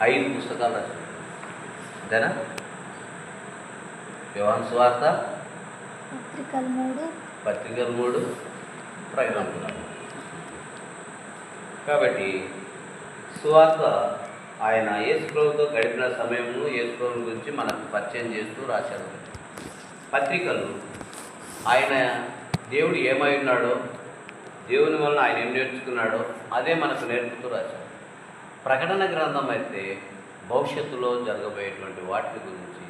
5 పుస్తకాలు రాశాడు. అంతేనా? యోహాను సువార్త, పత్రికలు 3, ప్రకటనలు 4. కాబట్టి సువార్త ఆయన యేసు ప్రభుతో గడిపిన సమయంలో యేసు ప్రభు గురించి మనకు పరిచయం చేస్తూ రాశాడు. పత్రికలు ఆయన దేవుడు ఏమై ఉన్నాడో, దేవుని వలన ఆయన ఏం నేర్చుకున్నాడో అదే మనకు నేర్పుతూ రాశాడు. ప్రకటన గ్రంథం అయితే భవిష్యత్తులో జరగబోయేటువంటి వాటి గురించి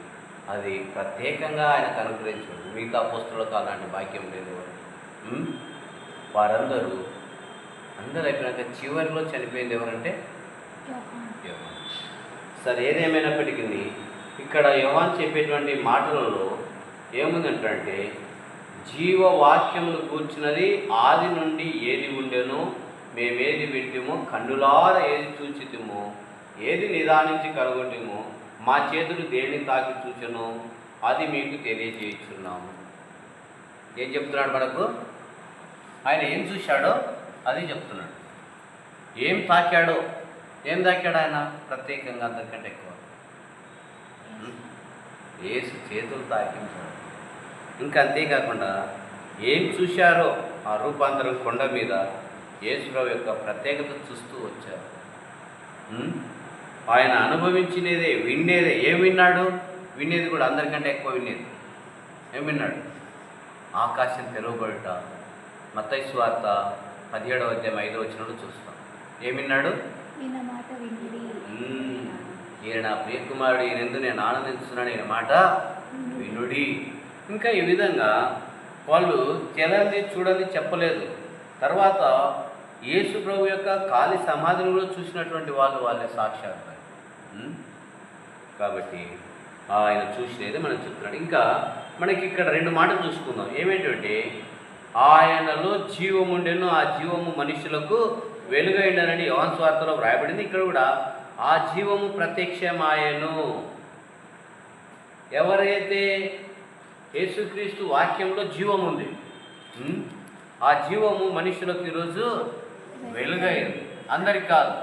అది ప్రత్యేకంగా ఆయనకు అనుగ్రహించాడు. మిగతా అపోస్తలులకు అలాంటి భాగ్యం లేదు. వారందరూ అయిపోయినాక చివరిలో చనిపోయింది ఎవరంటే యోహాను. సరే, ఏదేమైనప్పటికీ ఇక్కడ యోహాను చెప్పేటువంటి మాటలలో ఏముందంటే, జీవవాక్యమును కూర్చున్నది ఆది నుండి ఏది ఉండెనో, మేమేది వింటిమో, కన్నులార ఏది చూచితిమో, ఏది నిదానించి కనుగొంటిమో, మా చేతులు దేన్ని తాకి చూచెనో అది మీకు తెలియజేయుచున్నాము. ఏం చెప్తున్నాడు మనకు? ఆయన ఏం చూశాడో అది చెప్తున్నాడు. ఏం తాకాడో, ఏం తాకాడు ఆయన ప్రత్యేకంగా అందరికంటే ఎక్కువ యేసు చేతులు తాకించాడు. ఇంకా అంతేకాకుండా ఏం చూశారో ఆ రూపాంతరం కొండ మీద యేసురావు యొక్క ప్రత్యేకత చూస్తూ వచ్చారు. ఆయన అనుభవించినదే, వినేదే. ఏం విన్నాడు? వినేది కూడా అందరికంటే ఎక్కువ వినేది. ఏం విన్నాడు? ఆకాశం తెరవబడుట. మత్తయి సువార్త 17వ అధ్యాయం 5వ వచనంలో చూస్తాం. ఏం విన్నాడు? ఈయన నా ప్రియకుమారుడు, ఈయనందు నేను ఆనందిస్తున్నాను, ఈయన మాట వినుడి. ఇంకా ఈ విధంగా వాళ్ళు తెలంది చూడని చెప్పలేదు. తర్వాత యేసు ప్రభు యొక్క ఖాళీ సమాధిని కూడా చూసినటువంటి వాళ్ళే సాక్షాత్కారం. కాబట్టి ఆయన చూసినది మనం చెప్తున్నాడు. ఇంకా మనకి ఇక్కడ 2 మాటలు చూసుకుందాం. ఏమేంటంటే, ఆయనలో జీవం ఉండెను, ఆ జీవము మనుషులకు వెలుగైండనని యోహాను సువార్తలో వ్రాయబడింది. ఇక్కడ కూడా ఆ జీవము ప్రత్యక్షమాయెను. ఎవరైతే యేసుక్రీస్తు వాక్యంలో జీవం ఉంది, ఆ జీవము మనుషులకు ఈరోజు వెలుగైంది. అందరికి కాదు,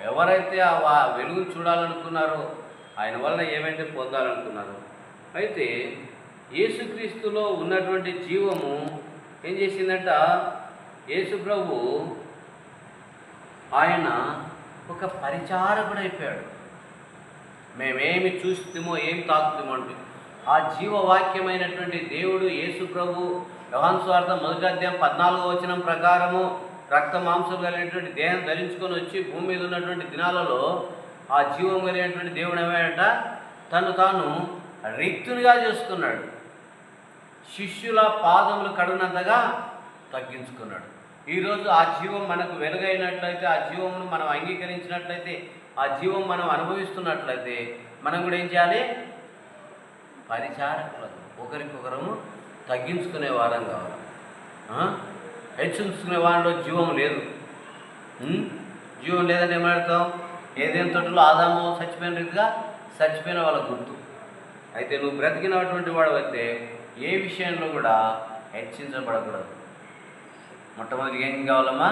ఎవరైతే ఆ వెలుగును చూడాలనుకున్నారో, ఆయన వల్ల ఏమైతే పొందాలనుకున్నారో. అయితే యేసుక్రీస్తులో ఉన్నటువంటి జీవము ఏం చేసిందంట, యేసు ప్రభు ఆయన ఒక పరిచారకుడు అయిపోయాడు. మేమేమి చూస్తామో, ఏం తాకుతామో అంటే ఆ జీవవాక్యమైనటువంటి దేవుడు యేసు ప్రభు యోహాను సువార్త 1వ అధ్యాయం 14వ వచనం ప్రకారము రక్త మాంసం కలిగినటువంటి దేహం ధరించుకొని వచ్చి భూమి మీద ఉన్నటువంటి దినాలలో ఆ జీవం కలిగినటువంటి దేవుడు ఏమైనా తను తాను రిక్తునిగా చేసుకున్నాడు. శిష్యుల పాదములు కడుగినంతగా తగ్గించుకున్నాడు. ఈరోజు ఆ జీవం మనకు వెలుగైనట్లయితే, ఆ జీవమును మనం అంగీకరించినట్లయితే, ఆ జీవం మనం అనుభవిస్తున్నట్లయితే మనం కూడా ఏం చేయాలి? పరిచారకులకు ఒకరికొకరము తగ్గించుకునే వారం కావాలి. హెచ్చించుకునే వారిలో జీవం లేదు. జీవం లేదని ఏమాడతాం? ఏదేం తోటలో ఆదాము చచ్చిపోయిన రీతిగా చచ్చిపోయిన వాళ్ళ గుర్తు. అయితే నువ్వు బ్రతికినటువంటి వాడు అయితే ఏ విషయంలో కూడా హెచ్చించబడకూడదు. మొట్టమొదటిగా ఏం కావాలమ్మా?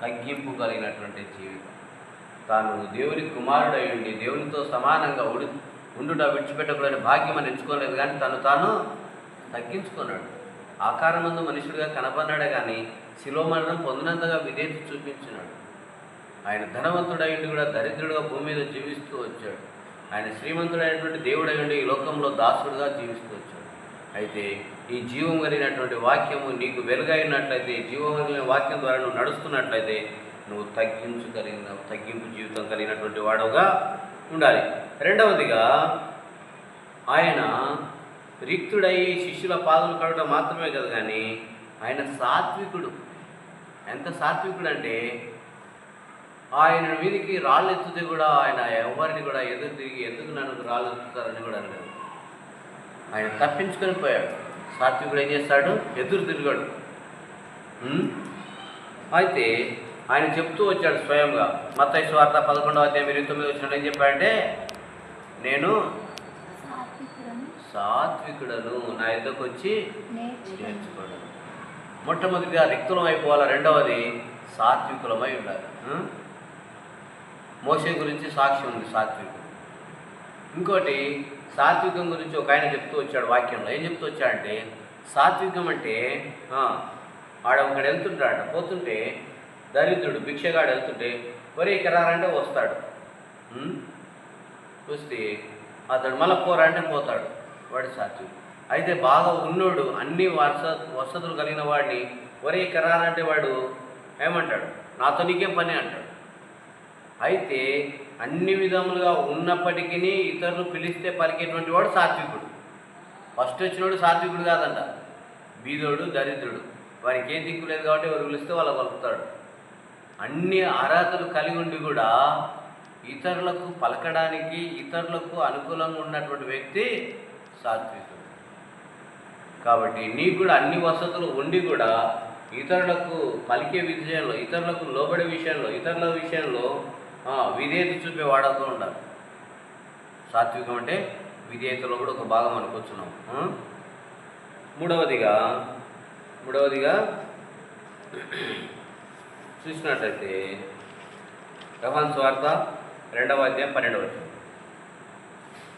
తగ్గింపు కలిగినటువంటి జీవితం. తాను దేవుని కుమారుడై ఉండి దేవునితో సమానంగా ఉండుట విడిచిపెట్టకూడని భాగ్యం అని ఎంచుకోలేదు, కానీ తాను తగ్గించుకున్నాడు. ఆకారమందు మనుషుడిగా కనపడినాడే కానీ శిలువ మరణం పొందినంతగా విధేయత చూపించినాడు. ఆయన ధనవంతుడై ఉండి కూడా దరిద్రుడిగా భూమి మీద జీవిస్తూ వచ్చాడు. ఆయన శ్రీమంతుడైనటువంటి దేవుడై ఉండి ఈ లోకంలో దాసుడుగా జీవిస్తూ వచ్చాడు. అయితే ఈ జీవం కలిగినటువంటి వాక్యము నీకు వెలుగైనట్లయితే, జీవం కలిగిన వాక్యం ద్వారా నువ్వు నడుస్తున్నట్లయితే నువ్వు తగ్గింపు జీవితం కలిగినటువంటి వాడుగా ఉండాలి. రెండవదిగా, ఆయన రిక్తుడై శిష్యుల పాదములు కడగడం మాత్రమే కదా, కానీ ఆయన సాత్వికుడు. ఎంత సాత్వికుడు అంటే, ఆయన మీదికి రాళ్ళు ఎత్తుతే కూడా ఆయన ఎవరిని కూడా ఎదురు తిరిగి ఎందుకు నన్ను రాళ్ళు ఎత్తుతారని కూడా అనలేదు. ఆయన తప్పించుకొని పోయాడు. సాత్వికుడు ఏం చేస్తాడు? ఎదురు తిరిగాడు. అయితే ఆయన చెప్తూ వచ్చాడు స్వయంగా. మత్తయి సువార్త 11వ అధ్యాయం 29వ వచనంలో ఏం చెప్పాడంటే, నేను సాత్వికుడను, నా ఎద్దకు వచ్చి నేర్చుకోడు. మొట్టమొదటిగా రిక్తులం అయిపోవాలి, రెండవది సాత్వికులమై ఉండాలి. మోషే గురించి సాక్ష్యం ఉంది సాత్వికం. ఇంకోటి సాత్వికం గురించి ఒక ఆయన చెప్తూ వచ్చాడు వాక్యంలో. ఏం చెప్తూ వచ్చాడంటే సాత్వికం అంటే ఆడ ఒకడు వెళ్తుంటాడు, పోతుంటే దరిద్రుడు భిక్షగాడు వెళ్తుంటే వరే ఎక్కరారంటే వస్తాడు, వస్తే అతడు మళ్ళీ పోరాంటే పోతాడు, వాడు సాత్వికుడు. అయితే బాగా ఉన్నోడు అన్ని వసతులు కలిగిన వాడిని వరే ఎక్కరారంటే వాడు ఏమంటాడు, నాతో నీకేం పని అంటాడు. అయితే అన్ని విధములుగా ఉన్నప్పటికీ ఇతరులు పిలిస్తే పలికేటువంటి వాడు సాత్వికుడు. ఫస్ట్ వచ్చినోడు సాత్వికుడు కాదంట, బీదోడు దరిద్రుడు. వారికి ఏ దిక్కు లేదు కాబట్టి ఎవరు పిలిస్తే వాళ్ళు పలుకుతాడు. అన్ని అర్హతలు కలిగి ఉండి కూడా ఇతరులకు పలకడానికి, ఇతరులకు అనుకూలంగా ఉన్నటువంటి వ్యక్తి సాత్వికుడు. కాబట్టి నీకు కూడా అన్ని వసతులు ఉండి కూడా ఇతరులకు పలికే విషయంలో, ఇతరులకు లోబడే విషయంలో, ఇతరుల విషయంలో విధేయత చూపే వాడుతూ ఉండాలి. సాత్వికం అంటే విధేయతలో కూడా ఒక భాగం అనుకొచ్చున్నాం. మూడవదిగా చూసినట్లయితే యోహాను సువార్త 2వ అధ్యాయం 12వ వచనం.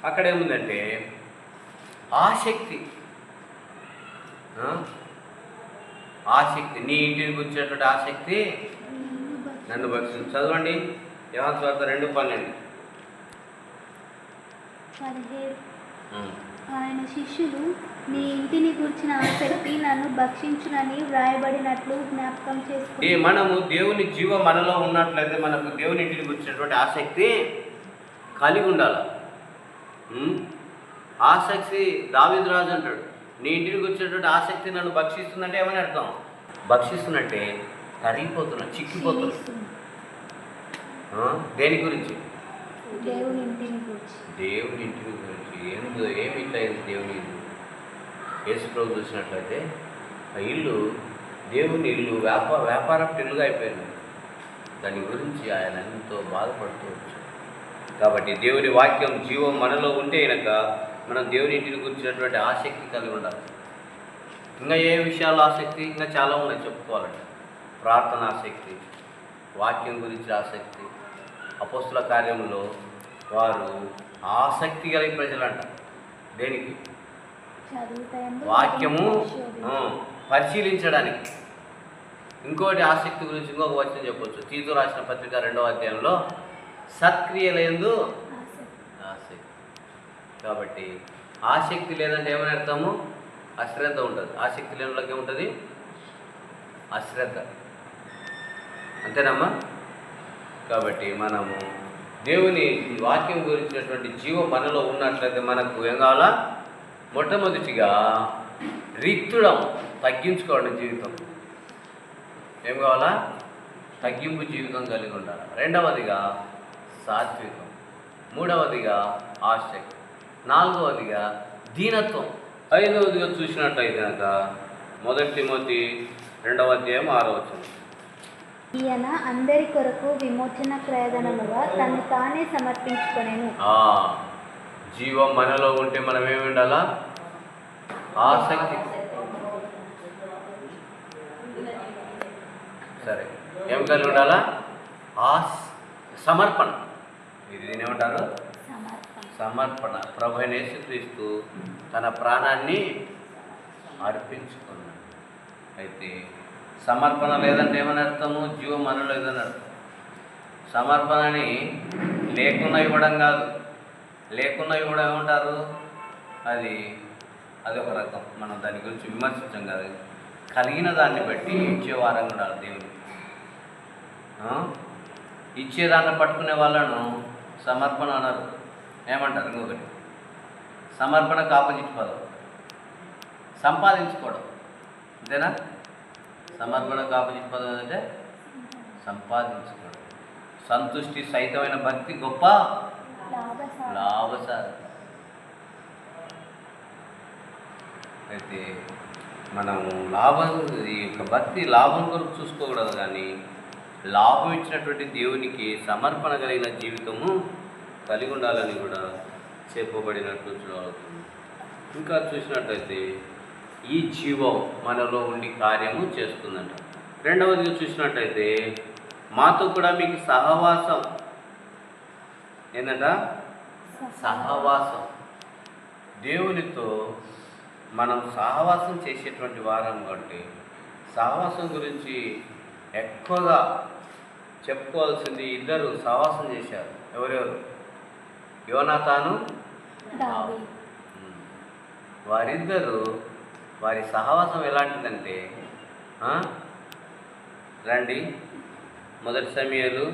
అక్కడ ఏముందంటే ఆసక్తి, నీ ఇంటిని గురించినటువంటి ఆసక్తి నన్ను భక్షించు. చదవండి యోహాను సువార్త 2:12. ఆయన శిష్యులు నీ ఇంటిని గురించిన ఆసక్తి నన్ను భక్షించునని వ్రాయబడినట్లు జ్ఞాపకం చేసుకుని. మనము దేవుని జీవం మనలో ఉన్నట్లయితే మనకు దేవుని ఇంటిని గురించినటువంటి ఆసక్తి కలిగి ఉండాలి. ఆసక్తి దావీదు రాజు అంటాడు, నీ ఇంటిని గురించినటువంటి ఆసక్తి నన్ను భక్షిస్తుందంటే ఏమని అర్థం? భక్షిస్తున్నట్టే కరిగిపోతున్నా, చిక్కిపోతున్నా. దేని గురించి? దేవుని ఇంటిని గురించి. దేవుని ఇంటిని గురించి ఏమి ఇట్లయింది దేవుని ఇల్లు? యేసు ప్రభు చూసినట్లయితే ఆ ఇల్లు దేవుని ఇల్లు వ్యాపారపు ఇల్లుగా అయిపోయింది. దాని గురించి ఆయన ఎంతో బాధపడుతూ వచ్చాడు. కాబట్టి దేవుని వాక్యం జీవం మనలో ఉంటే కనుక మనం దేవుని ఇంటిని గురించినటువంటి ఆసక్తి కలిగి ఉండాలి. ఇంకా ఏ విషయాల్లో ఆసక్తి? ఇంకా చాలా ఉన్నాయి చెప్పుకోవాలంటే. ప్రార్థన ఆసక్తి, వాక్యం గురించి ఆసక్తి. అపోస్తుల కార్యంలో వారు ఆసక్తి కలిగిన ప్రజలంట. దేనికి? వాక్యము పరిశీలించడానికి. ఇంకోటి ఆసక్తి గురించి ఇంకొక వచనం చెప్పవచ్చు. తీతు రాసిన పత్రిక 2వ అధ్యాయంలో సత్క్రియలందు ఆసక్తి. కాబట్టి ఆసక్తి లేదంటే ఏమని అర్థము? అశ్రద్ధ ఉంటుంది. ఆసక్తి లేని వాళ్ళకి ఏముంటుంది? అశ్రద్ధ. అంతేనమ్మా? కాబట్టి మనము దేవుని వాక్యం గురించినటువంటి జీవం మనలో ఉన్నట్లయితే మనకు ఏం కావాలా? మొట్టమొదటిగా రిక్తుడం, తగ్గించుకోవడం జీవితం. ఏం కావాలా? తగ్గింపు జీవితం కలిగి ఉండాలి. రెండవదిగా సాత్వికం. మూడవదిగా ఆసక్తి. నాలుగవదిగా దీనత్వం. ఐదవదిగా చూసినట్లయితే కనుక 1 తిమోతి 2వ అధ్యాయం 6వ వచనం. ఈయన అందరి కొరకు విమోచన క్రయధనముగా తను తానే సమర్పించుకొనెను. జీవం మనలో ఉంటే మనం ఏమి ఉండాలా? ఆసక్తి. సరే, ఏం కలిగి ఉండాలా? సమర్పణ. ఇది ఏమంటారు? సమర్పణ. ప్రభువైన యేసుక్రీస్తు తన ప్రాణాన్ని అర్పించుకున్నాడు. అయితే సమర్పణ లేదంటే ఏమని అర్థము? జీవం మనలో లేదని అర్థం. సమర్పణని లేకుండా ఇవ్వడం కాదు. లేకుండా ఇవ్వడం ఏమంటారు? అది ఒక రకం. మనం దాని గురించి విమర్శించాం కాదు. కలిగిన దాన్ని బట్టి ఇచ్చేవారం కూడా దేవుడు. ఇచ్చేదాన్ని పట్టుకునే వాళ్ళను సమర్పణ అన్నారు. ఏమంటారు? ఇంకొకటి సమర్పణకు ఆపోజిట్ పదం సంపాదించుకోవడం. అంతేనా? సమర్పణకు ఆపోజిట్ పదం ఏంటంటే సంపాదించుకోవడం. సంతుష్టి సహితమైన భక్తి గొప్ప లాభసాధన. అయితే మనము ఈ యొక్క భక్తి లాభం కొరకు చూసుకోకూడదు, కానీ లాభం ఇచ్చినటువంటి దేవునికి సమర్పణ కలిగిన జీవితము కలిగి ఉండాలని కూడా చెప్పబడినట్టు చూడవుతుంది. ఇంకా చూసినట్లయితే ఈ జీవం మనలో ఉండి కార్యము చేస్తుందంట. రెండవదిగా చూసినట్లయితే మాతో కూడా మీకు సహవాసం ఏంటంట? సహవాసం. దేవునితో మనం సహవాసం చేసేటువంటి వారం కాబట్టి సహవాసం గురించి ఎక్కువగా చెప్పుకోవాల్సింది ఇద్దరు సహవాసం చేశారు. ఎవరెవరు? యోనాతాను, దావీదు. వారిద్దరూ వారి సహవాసం ఎలాంటిదంటే రండి, 1 సమూయేలు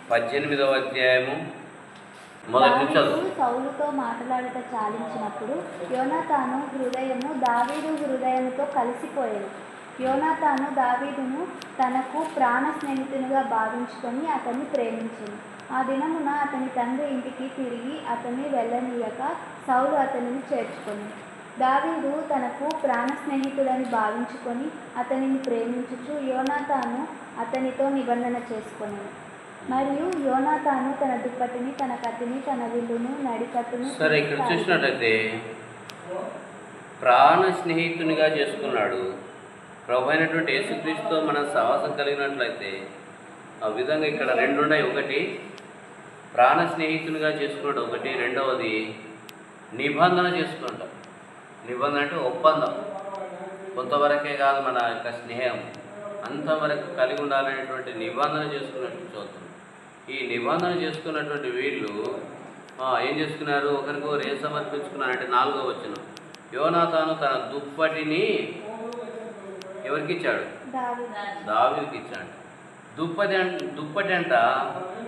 18వ అధ్యాయము మొదటి నుంచి దావీదు చదువు. సౌలుతో మాట్లాడుట చాలించినప్పుడు యోనాతాను హృదయము దావీదు హృదయముతో కలిసిపోయాను. యోనాతాను దావీదును తనకు ప్రాణ స్నేహితునిగా భావించుకొని అతన్ని ప్రేమించింది. ఆ దినమున అతని తండ్రి ఇంటికి తిరిగి అతన్ని వెళ్ళనీయక సౌలు అతనిని చేర్చుకొని, దావీదు తనకు ప్రాణ స్నేహితుడని భావించుకొని అతనిని ప్రేమించుచు యోనాతాను అతనితో నిబంధన చేసుకొనెను. మరియు యోనాతాను తన దుప్పటిని, తన కత్తిని, తన విల్లును, నడికట్టును. సరే, ఇక్కడ చూసినట్లయితే ప్రాణ స్నేహితునిగా చేసుకున్నాడు. ప్రభు అయినటువంటి యేసుక్రీస్తుతో మనం సహవాసం కలిగినట్లయితే ఆ విధంగా ఇక్కడ రెండు ఉన్నాయి. ఒకటి ప్రాణ స్నేహితునిగా చేసుకున్నాడు, ఒకటి రెండవది నిబంధన చేసుకుంటాం. నిబంధన అంటే ఒప్పందం. కొంతవరకే కాదు మన యొక్క స్నేహం, అంతవరకు కలిగి ఉండాలనేటువంటి నిబంధన చేసుకున్నట్టు చూద్దాం. ఈ నిబంధన చేసుకున్నటువంటి వీళ్ళు ఏం చేసుకున్నారు? ఒకరికొకరు ఏం సమర్పించుకున్నారంటే 4వ వచనం, యోనాతాను తన దుప్పటిని ఎవరికి ఇచ్చాడు? దావీదుకి ఇచ్చాడు. దుప్పటి అంట.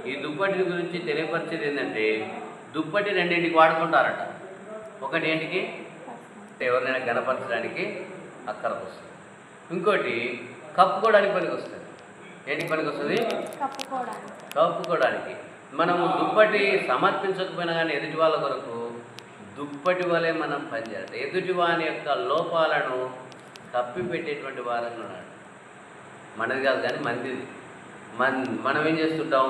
ఈ దుప్పటి గురించి తెలియపరిచేది ఏంటంటే దుప్పటి రెండింటికి వాడుకుంటారట. ఒకటి ఏంటికి? ఎవరినైనా గణపరచడానికి అక్కరకు వస్తుంది. ఇంకోటి కప్పుకోవడానికి పనికి వస్తుంది. ఏంటికి పనికి వస్తుంది? కప్పుకోవడానికి. మనము దుప్పటి సమర్పించకపోయినా కానీ ఎదుటి వాళ్ళ కొరకు దుప్పటి వలె మనం పనిచేయాలి. ఎదుటి వాని యొక్క లోపాలను కప్పి పెట్టేటువంటి వారంగా ఉన్నాడు. మనది కాదు కానీ మందిది. మనం ఏం చేస్తుంటాం?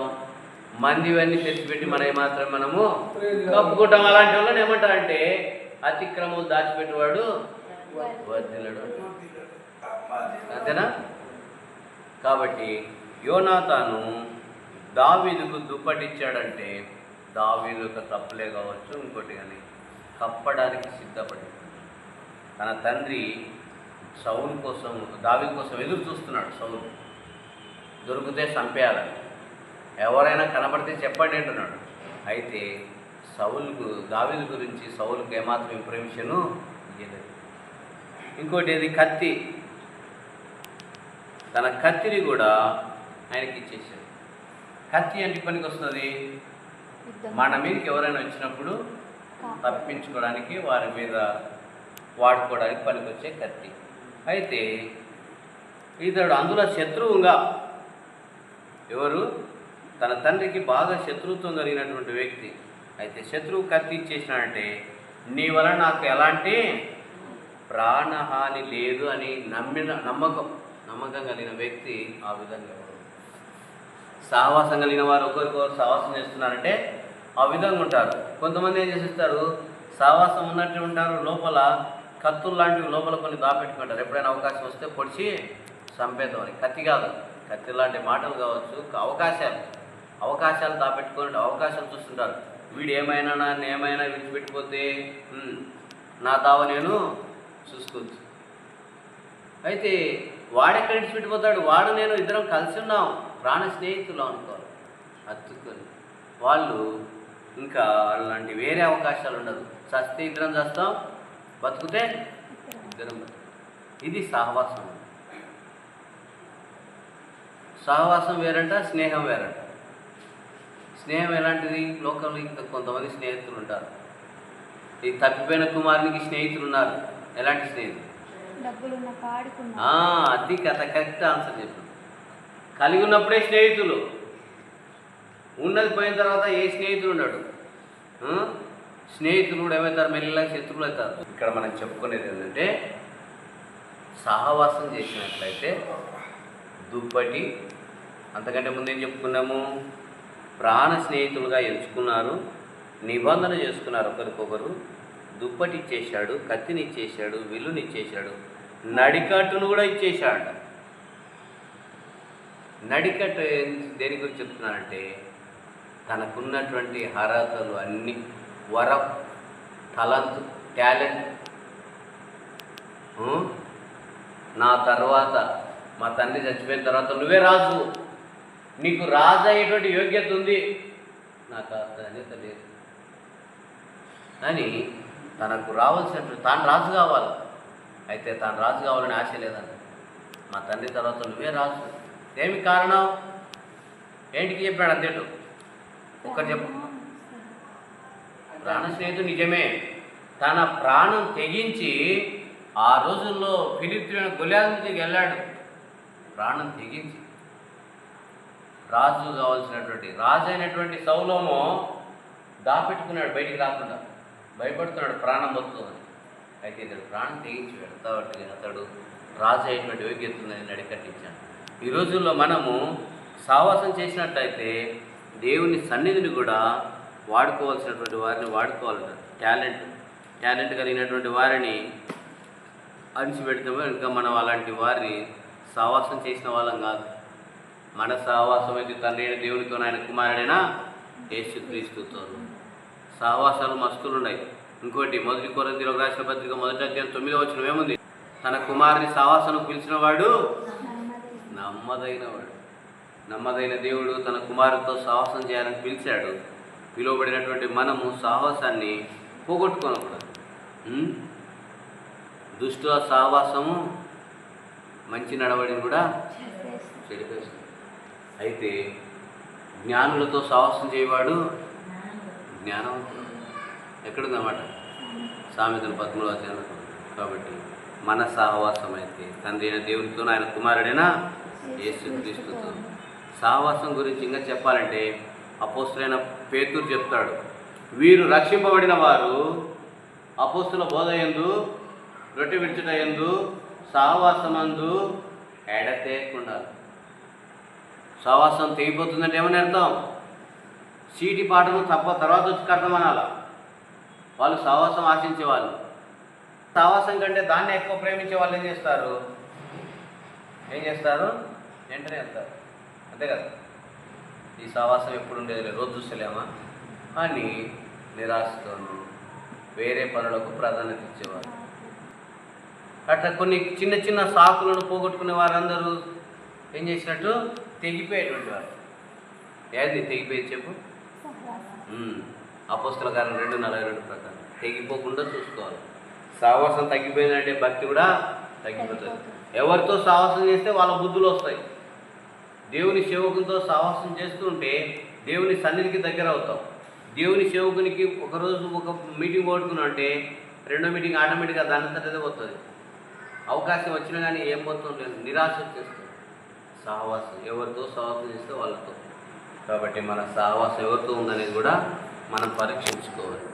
మందివన్నీ తెచ్చిపెట్టి మనవి మాత్రం మనము కప్పుకుంటాం. అలాంటి వాళ్ళని ఏమంటారంటే అతిక్రమం దాచిపెట్టేవాడు వర్ధిల్లడు. అంతేనా? కాబట్టి యోనాతాను దావీదుకు దుప్పటిచ్చాడంటే దావీదు యొక్క తప్పులే కావచ్చు, ఇంకోటి కానీ కప్పడానికి సిద్ధపడి తన తండ్రి సౌలు కోసం, దావీదు కోసం ఎదురు చూస్తున్నాడు. సౌలు దొరికితే చంపేయాలని, ఎవరైనా కనబడితే చెప్పండి అంటున్నాడు. అయితే సౌలుకు, దావీదు గురించి సౌలుకు ఏమాత్రం ఇన్ఫర్మేషను ఇవ్వలేదు. ఇంకోటి ఏది? కత్తి. తన కత్తిని కూడా ఆయనకి ఇచ్చేసాడు. కత్తి అంటే పనికి వస్తుంది? మన మీదకి ఎవరైనా వచ్చినప్పుడు తప్పించుకోవడానికి, వారి మీద వాడుకోవడానికి పనికొచ్చే కత్తి. అయితే ఇతడు అందులో శత్రువుగా, ఎవరు? తన తండ్రికి బాగా శత్రుత్వం కలిగినటువంటి వ్యక్తి. అయితే శత్రువు కత్తి ఇచ్చేసినాడంటే నీ వలన నాకు ఎలాంటి ప్రాణహాని లేదు అని నమ్మకం కలిగిన వ్యక్తి ఆ విధంగా. సహవాసం కలిగిన వారు ఒకరికొకరు సహవాసం చేస్తున్నారంటే ఆ విధంగా ఉంటారు. కొంతమంది ఏం చేసేస్తారు? సహవాసం ఉన్నట్టు ఉంటారు, లోపల కత్తులు లాంటివి లోపల కొన్ని దాపెట్టుకుంటారు. ఎప్పుడైనా అవకాశం వస్తే పొడిచి చంపేద్దామని. కత్తి కాదు, కత్తి లాంటి మాటలు కావచ్చు, అవకాశాలు దాపెట్టుకొని అవకాశాలు చూస్తుంటారు. వీడు ఏమైనా నన్ను ఏమైనా విడిచిపెట్టిపోతే నా తావ నేను చూసుకోవచ్చు. అయితే వాడెక్కడ విడిచిపెట్టిపోతాడు? వాడు నేను ఇద్దరం కలిసి ఉన్నాం, ప్రాణ స్నేహితులు అనుకోవాలి. అత్తుకొని వాళ్ళు ఇంకా అలాంటి వేరే అవకాశాలు ఉండదు. చస్తే ఇద్దరం చేస్తాం, బతుకుతే ఇద్దరం. ఇది సహవాసం. సహవాసం వేరంట, స్నేహం వేరంట. స్నేహం ఎలాంటిది? లోకంలో ఇంకా కొంతమంది స్నేహితులు ఉంటారు. ఈ తప్పిపోయిన కుమారునికి స్నేహితులు ఉన్నారు. ఎలాంటి స్నేహితులు? అది కథ. కరెక్ట్ ఆన్సర్ చెప్పు. కలిగి ఉన్నప్పుడే స్నేహితులు, ఉన్నది పోయిన తర్వాత ఏ స్నేహితుడు ఉన్నాడు? స్నేహితులు కూడా ఏమవుతారు? మెల్లగా శత్రువులు అవుతారు. ఇక్కడ మనం చెప్పుకునేది ఏంటంటే సహవాసం చేసినట్లయితే దుప్పటి, అంతకంటే ముందు ఏం చెప్పుకున్నాము? ప్రాణ స్నేహితులుగా ఎంచుకున్నారు, నిబంధన చేసుకున్నారు ఒకరికొకరు. దుప్పటి ఇచ్చేశాడు, కత్తిని ఇచ్చేశాడు, విల్లుని ఇచ్చేశాడు, నడికట్టును కూడా ఇచ్చేశాడు. నడికట్టు దేని గురించి చెప్తున్నానంటే తనకున్నటువంటి అర్హతలు అన్నీ, వరం, తలంతు, టాలెంట్, నా తర్వాత మా తండ్రి చచ్చిపోయిన తర్వాత నువ్వే రాజు, నీకు రాజు అయ్యేటువంటి యోగ్యత ఉంది, నాకు అర్హత లేదు అని తనకు రావాల్సినటువంటి తాను రాజు కావాలి. అయితే తాను రాజు కావాలని ఆశ లేదండి. మా తండ్రి తర్వాత నువ్వే రాజు. ఏమి కారణం ఏంటికి చెప్పాడు అంతేటు ఒక్కటి చెప్పు. ప్రాణ స్నేహితుడు నిజమే, తన ప్రాణం తెగించి ఆ రోజుల్లో ఫిలిష్తీయుడైన గొలియాతు మీదకి వెళ్ళాడు. ప్రాణం తెగించి రాజు కావాల్సినటువంటి రాజు అయినటువంటి సౌలోము దాపెట్టుకున్నాడు, బయటికి రాకుండా భయపడుతున్నాడు, ప్రాణం పోతుంది. అయితే ఇతడు ప్రాణం తెగించి వెళ్తాబట్టి అతడు రాజు అయినటువంటి యోగ్యత ఉందని నడికట్టించాడు. ఈ రోజుల్లో మనము సావాసం చేసినట్లయితే దేవుని సన్నిధిని కూడా వాడుకోవాల్సినటువంటి వారిని వాడుకోవాలి. టాలెంట్ కలిగినటువంటి వారిని అణిచిపెడతామో ఇంకా మనం అలాంటి వారిని సావాసం చేసిన వాళ్ళం కాదు. మన సావాసం అయితే తండ్రి అయిన దేవునితో ఆయన కుమారుడైన యేసుక్రీస్తుతో. సహవాసాలు మస్తులు ఉన్నాయి. ఇంకోటి 1 కొరింథీయులకు రాసిన పత్రిక 1వ అధ్యాయం 9వ వచనం ఏముంది? తన కుమారుని సావాసను పిలిచిన వాడు నమ్మదైన దేవుడు తన కుమారుడితో సావాసం చేయాలని పిలిచాడు. పిలువబడినటువంటి మనము సావాసాన్ని పోగొట్టుకోనకూడదు. దుష్టుల సావాసము మంచి నడవడిని కూడా చెడిపేస్తుంది. అయితే జ్ఞానులతో సావాసం చేయవాడు జ్ఞానవంతుడు. ఎక్కడుందన్నమాట? సామెతలు 13వ అధ్యాయంలో. కాబట్టి మన సహవాసం అయితే తండ్రి అయిన దేవునితో ఆయన కుమారుడైన యేసుక్రీస్తుతో. సహవాసం గురించి ఇంకా చెప్పాలంటే అపోస్తులైన పేతురు చెప్తాడు, వీరు రక్షింపబడిన వారు అపోస్తుల బోధ యందు, రొట్టె విరుచుట యందు, సహవాసమందు ఎడతెగకుండా. సహవాసం తెగిపోతుందంటే ఏమని అర్థం? సీటి పాటను తర్వాత వచ్చి అర్థం అనాల. వాళ్ళు సహవాసం ఆశించేవాళ్ళు. సహవాసం కంటే దాన్ని ఎక్కువ ప్రేమించే వాళ్ళు ఏం చేస్తారు? వెంటనే వెళ్తారు. అంతే కదా? ఈ సహవాసం ఎప్పుడు ఉండేది, రోజు చూస్తలేమా అని నిరాశతో వేరే పనులకు ప్రాధాన్యత ఇచ్చేవారు. అట్లా కొన్ని చిన్న చిన్న సాకులను పోగొట్టుకునే వారందరూ ఏం చేసినట్టు తెగిపోయేటువంటి వారు. ఏది తెగిపోయేది చెప్పు? అపోస్తల కార్యం 2:42 ప్రకారం తెగిపోకుండా చూసుకోవాలి. సహవాసం తగ్గిపోయిందంటే భక్తి కూడా తగ్గిపోతుంది. ఎవరితో సహవాసం చేస్తే వాళ్ళ బుద్ధులు వస్తాయి. దేవుని సేవకునితో సహవాసం చేస్తుంటే దేవుని సన్నిధికి దగ్గర అవుతాం. దేవుని సేవకునికి ఒకరోజు ఒక మీటింగ్ పోగొట్టుకున్నాం అంటే రెండో మీటింగ్ ఆటోమేటిక్గా దానంతటదే పోతుంది. అవకాశం వచ్చినా కానీ ఏం పోతుంది? నిరాశ వచ్చేస్తుంది. సహవాసం ఎవరితో సహవాసం చేస్తే వాళ్ళతో. కాబట్టి మన సహవాసం ఎవరితో ఉందనేది కూడా మనం పరీక్షించుకోవాలి.